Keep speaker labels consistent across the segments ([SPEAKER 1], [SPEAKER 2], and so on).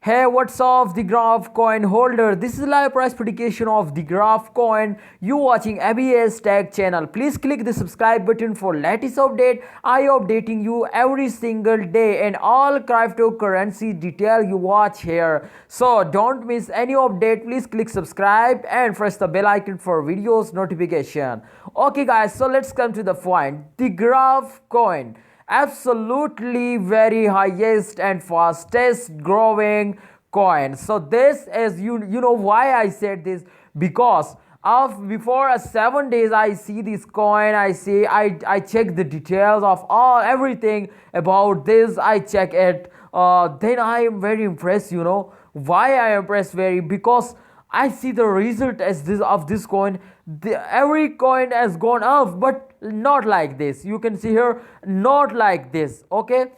[SPEAKER 1] Hey, what's up, the Graph coin holder? This is live price prediction of the Graph coin. You watching ABS Tech channel. Please click the subscribe button for latest update. I updating you every single day and all cryptocurrency detail you watch here. So don't miss any update. Please click subscribe and press the bell icon for videos notification. Okay, guys. So let's come to the point. The Graph coin absolutely very highest and fastest growing coin. So this is you know why I said this, because of before 7 days I see this coin, I see I check the details of all everything about this, I check it, then I am very impressed. Why I am impressed very, because I see the result as this of this coin. Every coin has gone up, but not like this. You can see here, not like this. Okay,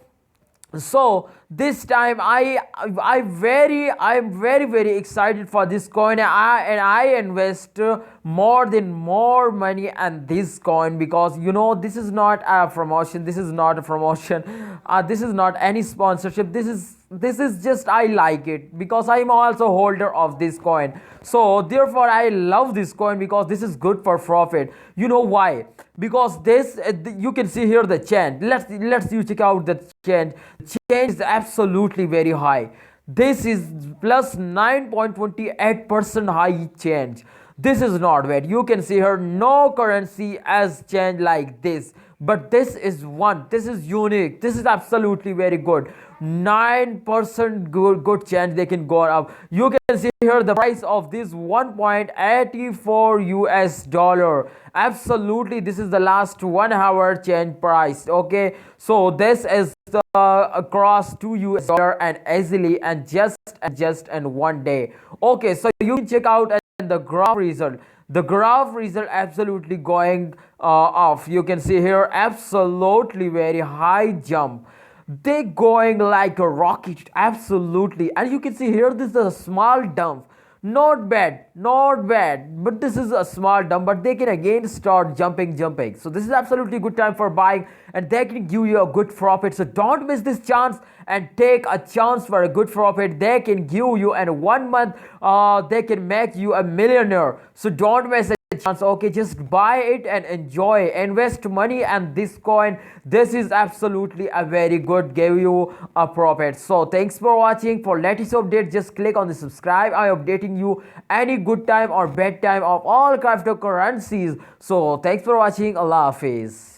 [SPEAKER 1] so this time I'm very excited for this coin. I invest more money on this coin, because this is not a promotion, this is not a promotion, this is not any sponsorship, this is just I like it because I'm also holder of this coin. So therefore I love this coin because this is good for profit. You know why? Because this you can see here the change. Let's you check out the change. Change is absolutely very high. This is plus 9.28% high change. This is not bad. You can see here no currency has changed like this, but this is one, this is unique, this is absolutely very good. 9% good change they can go up. You can see here the price of this 1.84 US dollar. Absolutely, this is the last 1 hour change price. Okay, so this is the across 2 US dollar and easily and just in 1 day. Okay, so you can check out and the graph result absolutely going off. You can see here absolutely very high jump, they going like a rocket, absolutely. And you can see here this is a small dump, not bad, not bad, but this is a small dump, but they can again start jumping. So this is absolutely good time for buying, and they can give you a good profit. So don't miss this chance and take a chance for a good profit. They can give you in 1 month, they can make you a millionaire. So don't miss it chance. Okay, just buy it and enjoy, invest money and this coin. This is absolutely a very good, give you a profit. So thanks for watching. For latest update, just click on the subscribe. I am updating you any good time or bad time of all cryptocurrencies. So thanks for watching. Allah Hafiz.